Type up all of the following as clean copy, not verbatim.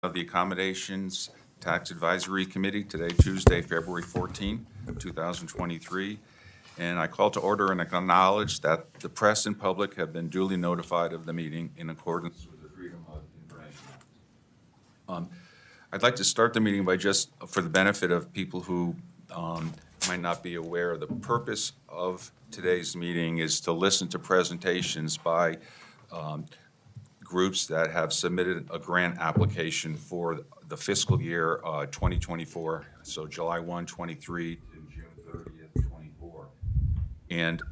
of the Accommodations Tax Advisory Committee today, Tuesday, February 14, 2023. And I call to order and acknowledge that the press and public have been duly notified of the meeting in accordance with the Freedom of Information Act. I'd like to start the meeting by just, for the benefit of people who might not be aware, the purpose of today's meeting is to listen to presentations by groups that have submitted a grant application for the fiscal year 2024, so July 1, 23 to June 30th, 24. And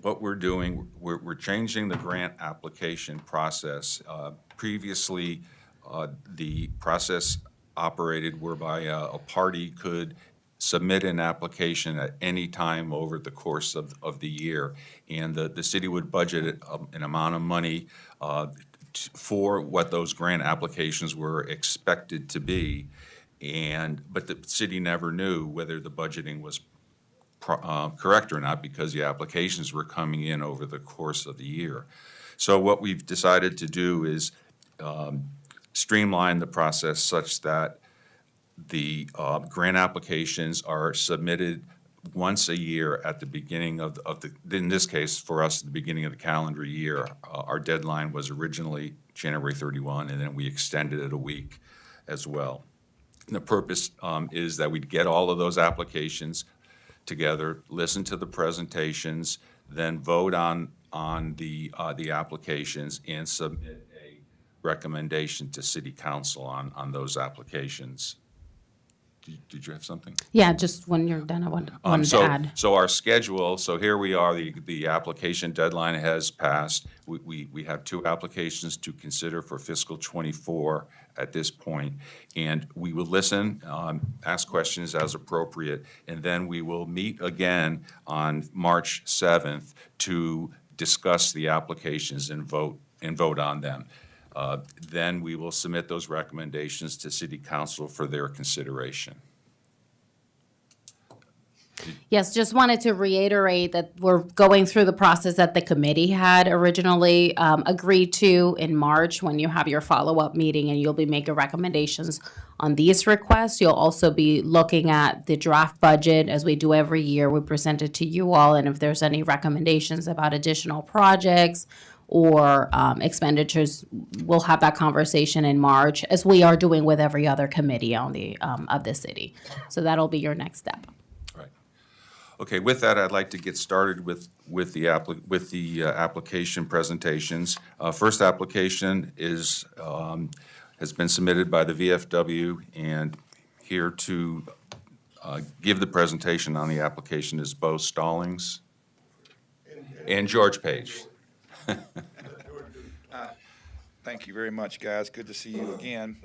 what we're doing, we're changing the grant application process. Previously, the process operated whereby a party could submit an application at any time over the course of the year, and the city would budget an amount of money for what those grant applications were expected to be, but the city never knew whether the budgeting was correct or not because the applications were coming in over the course of the year. So what we've decided to do is streamline the process such that the grant applications are submitted once a year at the beginning of in this case, for us, the beginning of the calendar year. Our deadline was originally January 31, and then we extended it a week as well. And the purpose is that we'd get all of those applications together, listen to the presentations, then vote on the applications and submit a recommendation to City Council on those applications. Did you have something? Yeah, just when you're done, I wanted to add. So our schedule, so here we are, the application deadline has passed. We have 2 applications to consider for fiscal '24 at this point, and we will listen, ask questions as appropriate, and then we will meet again on March 7th to discuss the applications and vote on them. Then we will submit those recommendations to City Council for their consideration. Yes, just wanted to reiterate that we're going through the process that the committee had originally agreed to in March when you have your follow-up meeting, and you'll be making recommendations on these requests. You'll also be looking at the draft budget as we do every year. We present it to you all, and if there's any recommendations about additional projects or expenditures, we'll have that conversation in March, as we are doing with every other committee on the of the city. So that'll be your next step. Right. Okay. With that, I'd like to get started with the application presentations. First application is has been submitted by the VFW, and here to give the presentation on the application is Bo Stallings and George Page. Thank you very much, guys. Good to see you again.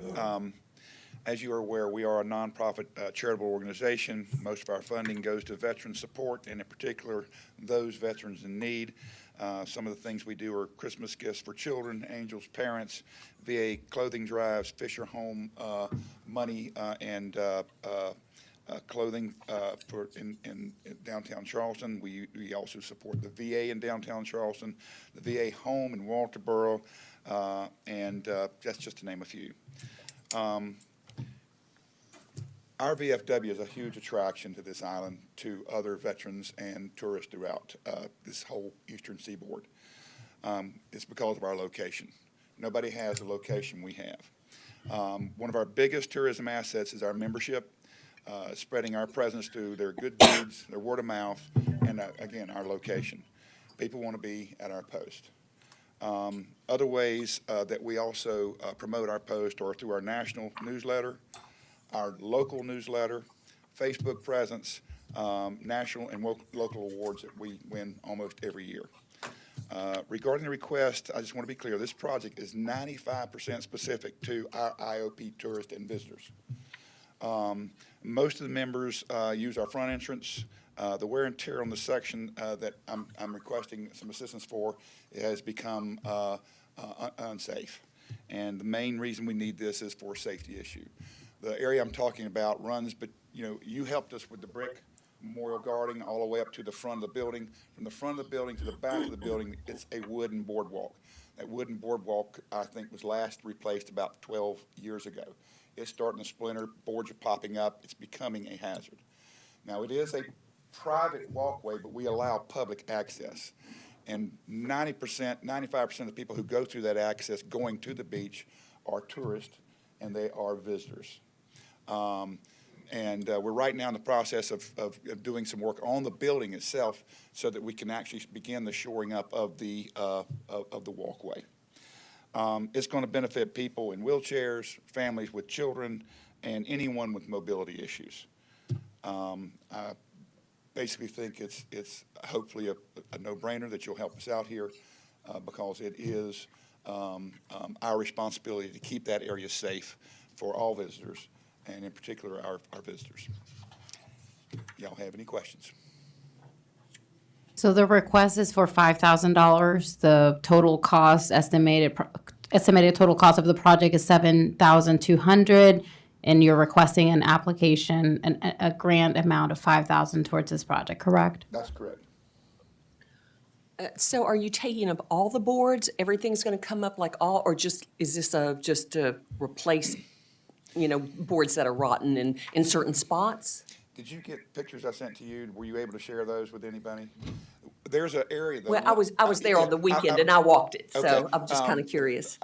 As you are aware, we are a nonprofit charitable organization. Most of our funding goes to veteran support, and in particular, those veterans in need. Some of the things we do are Christmas gifts for children, Angels parents, VA clothing drives, Fisher Home money, and clothing in downtown Charleston. We also support the VA in downtown Charleston, the VA home in Walterboro, and that's just to name a few. Our VFW is a huge attraction to this island, to other veterans and tourists throughout this whole eastern seaboard. It's because of our location. Nobody has the location we have. One of our biggest tourism assets is our membership. Spreading our presence through their good deeds, their word of mouth, and again, our location. People want to be at our post. Other ways that we also promote our post are through our national newsletter, our local newsletter, Facebook presence, national and local awards that we win almost every year. Regarding the request, I just want to be clear, this project is 95% specific to our IOP tourists and visitors. Most of the members use our front entrance. The wear and tear on the section that I'm requesting some assistance for has become unsafe. And the main reason we need this is for a safety issue. The area I'm talking about runs, but you helped us with the brick memorial guarding all the way up to the front of the building. From the front of the building to the back of the building, it's a wooden boardwalk. That wooden boardwalk, I think, was last replaced about 12 years ago. It's starting to splinter, boards are popping up, it's becoming a hazard. Now, it is a private walkway, but we allow public access. And 90%, 95% of the people who go through that access going to the beach are tourists and they are visitors. We're right now in the process of doing some work on the building itself so that we can actually begin the shoring up of the walkway. It's going to benefit people in wheelchairs, families with children, and anyone with mobility issues. I basically think it's hopefully a no-brainer that you'll help us out here because it is our responsibility to keep that area safe for all visitors, and in particular our visitors. Y'all have any questions? So the request is for $5,000. The total cost estimated total cost of the project is $7,200, and you're requesting an application, a grant amount of $5,000 towards this project, correct? That's correct. So are you taking up all the boards? Everything's going to come up like all, or just, is this just to replace, boards that are rotten in certain spots? Did you get pictures I sent to you? Were you able to share those with anybody? There's an area that. Well, I was there on the weekend and I walked it, so Okay, I'm just kind of curious.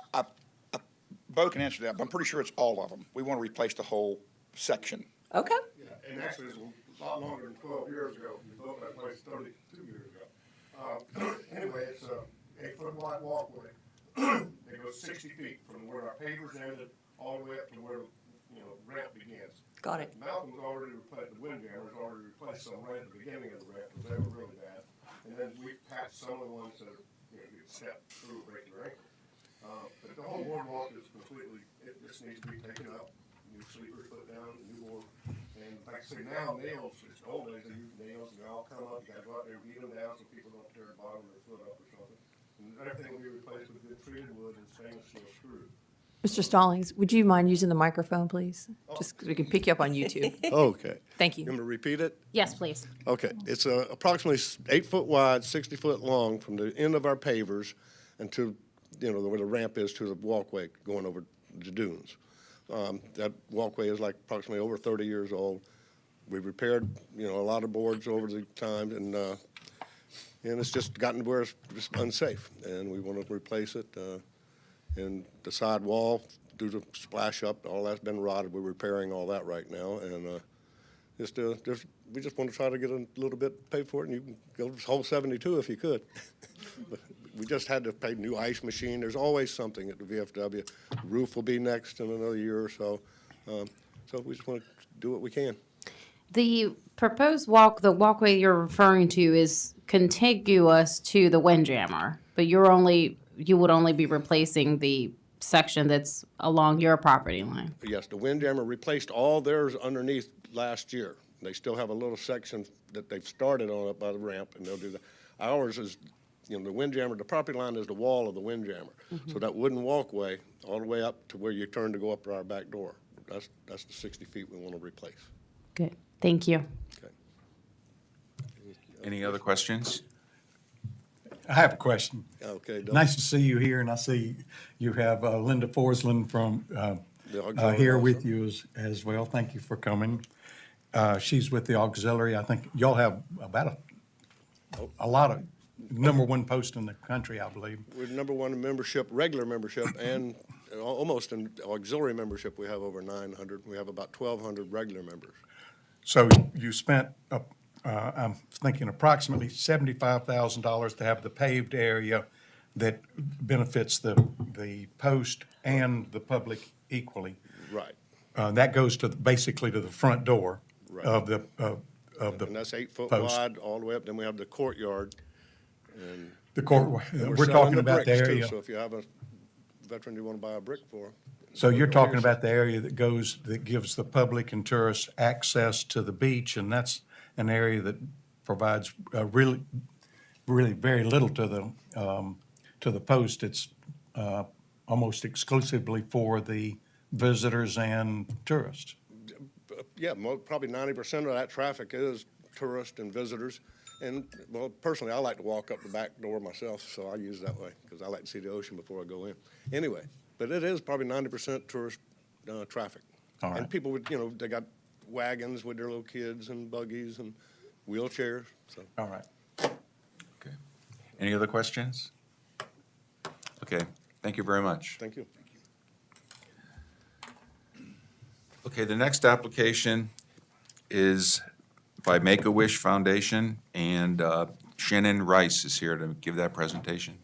Bo can answer that, but I'm pretty sure it's all of them. We want to replace the whole section. Okay. Yeah, and actually, it's a lot longer than 12 years ago. We built that place 32 years ago. Anyway, it's a 8-foot wide walkway. It goes 60 feet from where our pavers ended all the way up to where, ramp begins. Got it. Malcolm's already replaced, the windjammers already replaced some right at the beginning of the ramp, because they were really bad. And then we patched some of the ones that, you could step through, break your ankle. But the whole boardwalk is completely, it just needs to be taken up, new sleepers put down, new board. And like I say, now nails, it's the old days, they use nails, and they all come up, you gotta go out there and beat them down so people don't tear the bottom of their foot up or something. And everything will be replaced with good treated wood and stainless steel screws. Mr. Stallings, would you mind using the microphone, please? Just 'cause we can pick you up on YouTube. Okay. Thank You you. want me to repeat it? Yes, please. Okay. It's approximately 8 foot wide, 60 foot long from the end of our pavers and to, where the ramp is to the walkway going over the dunes. That walkway is like approximately over 30 years old. We've repaired, a lot of boards over the time, and it's just gotten to where it's just unsafe, and we want to replace it. And the side wall, due to splash up, all that's been rotted. We're repairing all that right now, and we just want to try to get a little bit paid for it, and you can go this whole 72 if you could. But we just had to pay new ice machine. There's always something at the VFW. Roof will be next in another year or so. So we just want to do what we can. The proposed the walkway you're referring to is contiguous to the windjammer, but you would only be replacing the section that's along your property line. Yes, the windjammer replaced all theirs underneath last year. They still have a little section that they've started on up by the ramp, and they'll do that. Ours is, the windjammer, the property line is the wall of the windjammer. So that wooden walkway, all the way up to where you turn to go up to our back door, that's the 60 feet we want to replace. Good, thank you. Okay. Any other questions? I have a question. Okay, Doug? Nice to see you here, and I see you have Linda Forsland from The auxiliary here with also. you as well. Thank you for coming. She's with the auxiliary. I think y'all have about a lot of #1 post in the country, I believe. We're #1 in membership, regular membership, and almost in auxiliary membership, we have over 900. We have about 1,200 regular members. So you spent, I'm thinking approximately $75,000 to have the paved area that benefits the post and the public equally. Right. That goes basically to the front door Right. of the And that's 8 foot post. wide all the way up. Then we have the courtyard. And The court, we're we're selling talking about the bricks, too. area, So if you have a veteran you want to buy a brick for. so you're talking about the area that gives the public and tourists access to the beach, and that's an area that provides really very little to the post. It's almost exclusively for the visitors and tourists. Yeah, probably 90% of that traffic is tourists and visitors. And, well, personally, I like to walk up the back door myself, so I use it that way, because I like to see the ocean before I go in. Anyway, but it is probably 90% tourist traffic. All right. And people with, they got wagons with their little kids and buggies and wheelchairs, so. All right. Okay. Any other questions? Okay, thank you very much. Thank you. Okay, the next application is by Make-A-Wish Foundation, and Shannon Rice is here to give that presentation.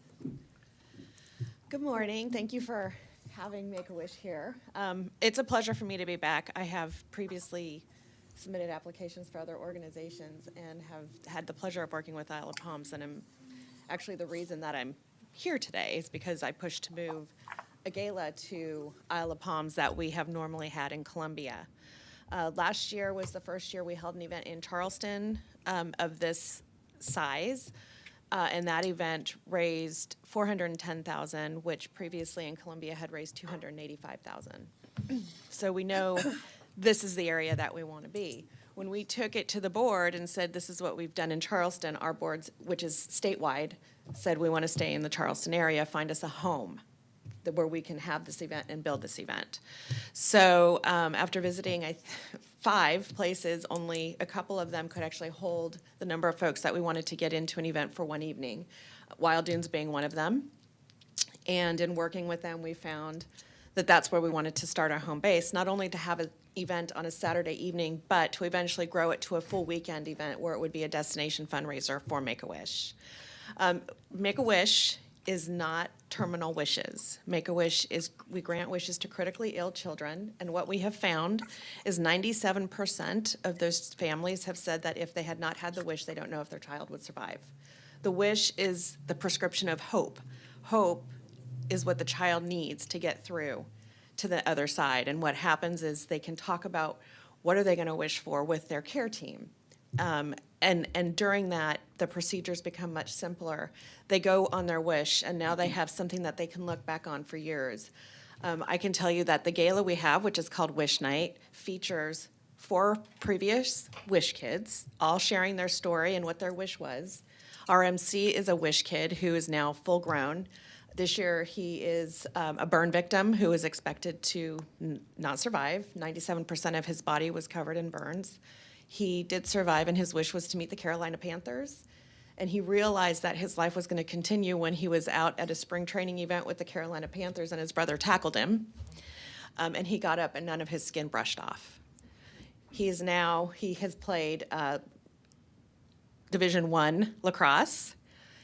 Good morning. Thank you for having Make-A-Wish here. It's a pleasure for me to be back. I have previously submitted applications for other organizations and have had the pleasure of working with Isle of Palms, and I'm actually the reason that I'm here today is because I pushed to move a gala to Isle of Palms that we have normally had in Columbia. Last year was the first year we held an event in Charleston of this size. And that event raised $410,000, which previously in Columbia had raised $285,000. So we know this is the area that we want to be. When we took it to the board and said, this is what we've done in Charleston, our boards, which is statewide, said we want to stay in the Charleston area, find us a home where we can have this event and build this event. So after visiting 5 places, only a couple of them could actually hold the number of folks that we wanted to get into an event for one evening, Wild Dunes being one of them. And in working with them, we found that that's where we wanted to start our home base, not only to have an event on a Saturday evening, but to eventually grow it to a full weekend event where it would be a destination fundraiser for Make-A-Wish. Make-A-Wish is not terminal wishes. Make-A-Wish is, we grant wishes to critically ill children, and what we have found is 97% of those families have said that if they had not had the wish, they don't know if their child would survive. The wish is the prescription of hope. Hope is what the child needs to get through to the other side, and what happens is they can talk about what are they going to wish for with their care team. And during that, the procedures become much simpler. They go on their wish, and now they have something that they can look back on for years. I can tell you that the gala we have, which is called Wish Night, features 4 previous Wish kids, all sharing their story and what their wish was. Our MC is a Wish kid who is now full grown. This year, he is a burn victim who is expected to not survive. 97% of his body was covered in burns. He did survive, and his wish was to meet the Carolina Panthers. And he realized that his life was going to continue when he was out at a spring training event with the Carolina Panthers, and his brother tackled him. And he got up, and none of his skin brushed off. He has played Division I lacrosse.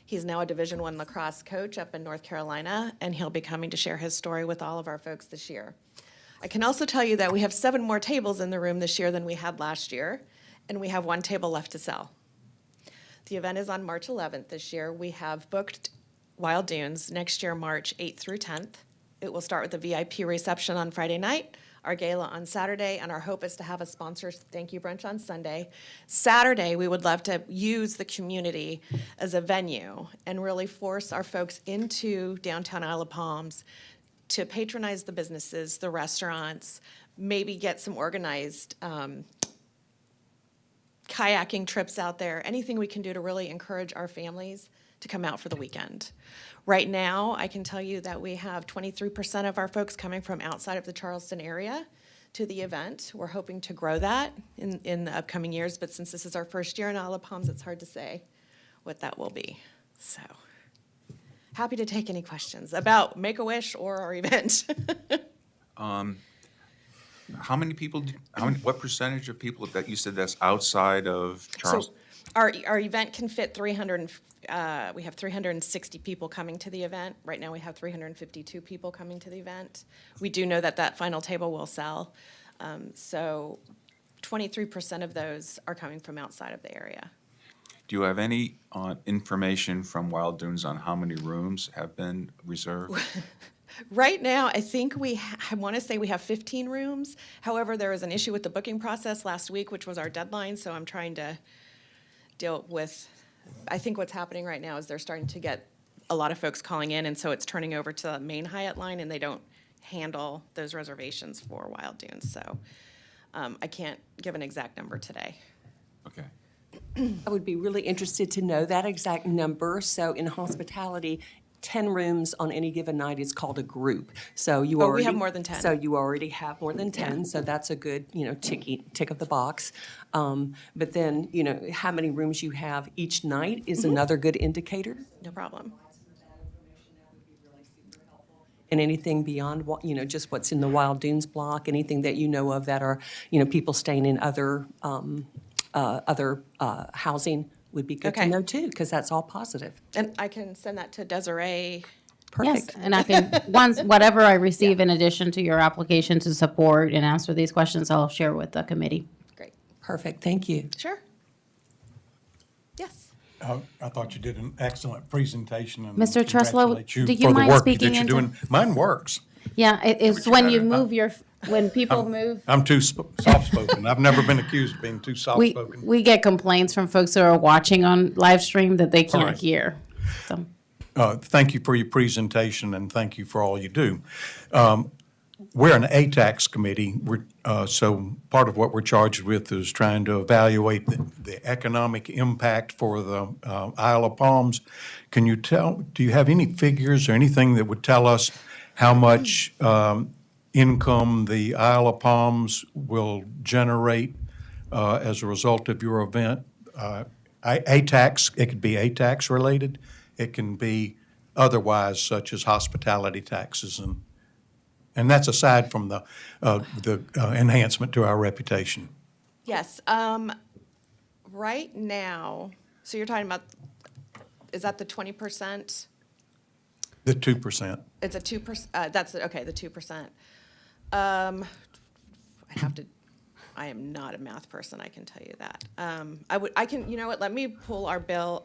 He's now a Division I lacrosse coach up in North Carolina, and he'll be coming to share his story with all of our folks this year. I can also tell you that we have 7 more tables in the room this year than we had last year, and we have 1 table left to sell. The event is on March 11th this year. We have booked Wild Dunes next year, March 8th through 10th. It will start with a VIP reception on Friday night, our gala on Saturday, and our hope is to have a sponsor thank you brunch on Sunday. Saturday, we would love to use the community as a venue and really force our folks into downtown Isle of Palms to patronize the businesses, the restaurants, maybe get some organized kayaking trips out there, anything we can do to really encourage our families to come out for the weekend. Right now, I can tell you that we have 23% of our folks coming from outside of the Charleston area to the event. We're hoping to grow that in the upcoming years, but since this is our first year in Isle of Palms, it's hard to say what that will be. So, happy to take any questions about Make-A-Wish or our event. How many people, what percentage of people that you said that's outside of So Charleston? our event can fit 300, we have 360 people coming to the event. Right now, we have 352 people coming to the event. We do know that that final table will sell. So 23% of those are coming from outside of the area. Do you have any information from Wild Dunes on how many rooms have been reserved? Right now, I think I want to say we have 15 rooms. However, there was an issue with the booking process last week, which was our deadline, so I'm trying to deal with, I think what's happening right now is they're starting to get a lot of folks calling in, and so it's turning over to the main Hyatt line, and they don't handle those reservations for Wild Dunes. So I can't give an exact number today. Okay. I would be really interested to know that exact number. So in hospitality, 10 rooms on any given night is called a group. So you Oh, already. we have more than 10. So you already have more than 10, so that's a good, tick of the box. But then, how many rooms you have each night is another good indicator. No problem. And anything beyond what, just what's in the Wild Dunes block, anything that you know of that are, people staying in other housing would be good to Okay. know too, because that's all positive. And I can send that to Desiree. Yes, Perfect. and I can, once, whatever I receive in addition to your application to support and answer these questions, I'll share with the committee. Great. Perfect, thank you. Sure. Yes. I thought you did an excellent presentation and Mr. Treslow, congratulate you do you for the mind work speaking that you're into- doing. Mine works. Yeah, it's you when you better not. move your, when people move. I'm too soft-spoken. I've never been accused of being too We, soft-spoken. we get complaints from folks who are watching on live stream that they All can't right. hear. So, Thank you for your presentation, and thank you for all you do. We're an ATAX committee, so part of what we're charged with is trying to evaluate the economic impact for the Isle of Palms. Do you have any figures or anything that would tell us how much income the Isle of Palms will generate as a result of your event? ATAX, it could be ATAX related, it can be otherwise, such as hospitality taxes, and that's aside from the enhancement to our reputation. Yes. Right now, so you're talking about, is that the 20%? The 2%. It's a 2%, that's, okay, the 2%. I am not a math person, I can tell you that. You know what, let me pull our bill,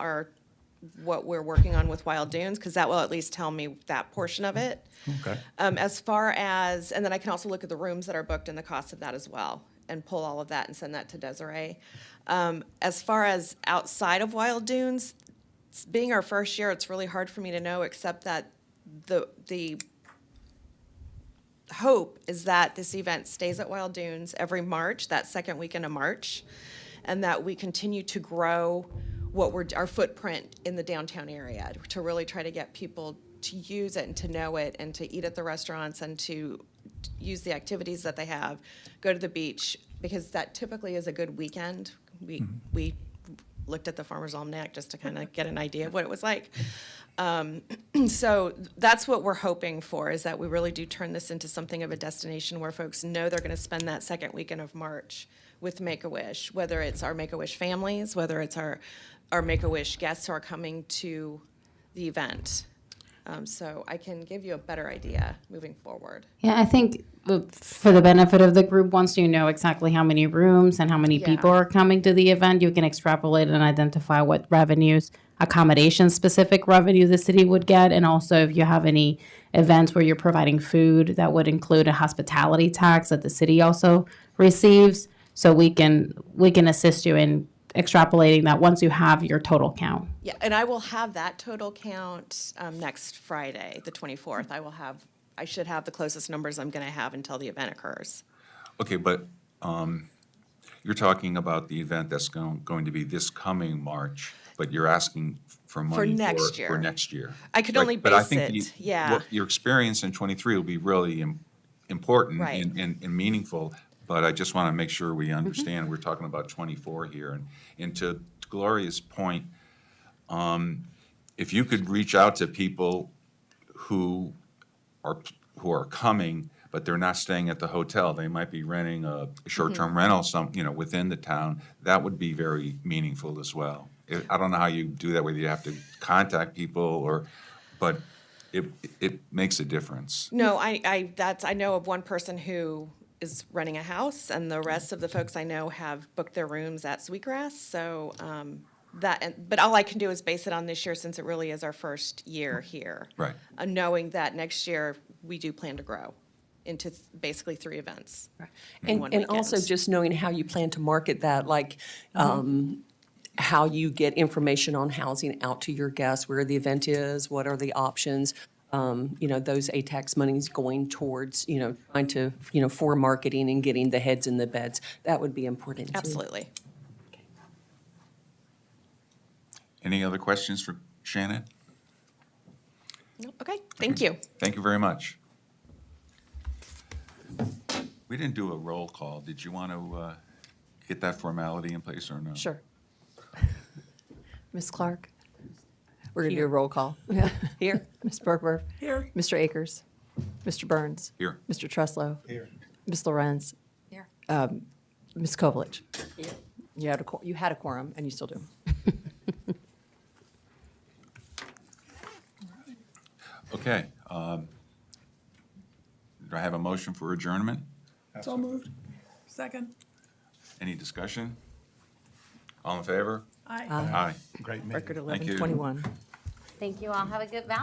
what we're working on with Wild Dunes, because that will at least tell me that portion of it. Okay. As far as, and then I can also look at the rooms that are booked and the cost of that as well, and pull all of that and send that to Desiree. As far as outside of Wild Dunes, being our first year, it's really hard for me to know, except that the hope is that this event stays at Wild Dunes every March, that second weekend of March, and that we continue to grow our footprint in the downtown area, to really try to get people to use it and to know it and to eat at the restaurants and to use the activities that they have, go to the beach, because that typically is a good weekend. We looked at the Farmer's Almanac just to kind of get an idea of what it was like. So that's what we're hoping for, is that we really do turn this into something of a destination where folks know they're going to spend that second weekend of March with Make-A-Wish, whether it's our Make-A-Wish families, whether it's our Make-A-Wish guests who are coming to the event. So I can give you a better idea moving forward. yeah, I think for the benefit of the group, once you know exactly how many rooms and how many Yeah. people are coming to the event, you can extrapolate and identify what revenues, accommodation-specific revenue the city would get, and also if you have any events where you're providing food, that would include a hospitality tax that the city also receives. So we can assist you in extrapolating that once you have your total count. Yeah, and I will have that total count next Friday, the 24th. I should have the closest numbers I'm going to have until the event occurs. Okay, but you're talking about the event that's going to be this coming March, but you're asking for money next year. For next year. I could Right, only but I base think it, yeah. what your experience in '23 will be really important Right. and meaningful, but I just want to make sure we understand, we're talking about '24 here. And to Gloria's point, if you could reach out to people who are coming, but they're not staying at the hotel, they might be renting a short-term rental within the town, that would be very meaningful as well. I don't know how you do that, whether you have to contact people but it makes a difference. No, I know of one person who is renting a house, and the rest of the folks I know have booked their rooms at Sweetgrass, so but all I can do is base it on this year, since it really is our first year here. Right. Knowing that next year, we do plan to grow into basically 3 events. in one And also weekend. just knowing how you plan to market that, like, how you get information on housing out to your guests, where the event is, what are the options. Those ATAX monies going towards, trying to, for marketing and getting the heads in the beds. That would be important too. Absolutely. Any other questions for Shannon? No, okay, thank you. Thank you very much. We didn't do a roll call. Did you want to get that formality in place or no? Sure. Ms. Clark? We're going to do a roll call. Here. Ms. Bergwerf? Here. Mr. Akers? Mr. Burns? Here. Mr. Truslow? Here. Ms. Lorenz? Here. Ms. Kovalich? Here. You had a quorum, and you still do. Okay. Do I have a motion for adjournment? So moved. Second. Any discussion? All in favor? Aye. Aye. Great meeting. Record Thank you. 1121. Thank you all. Have a good Valentine's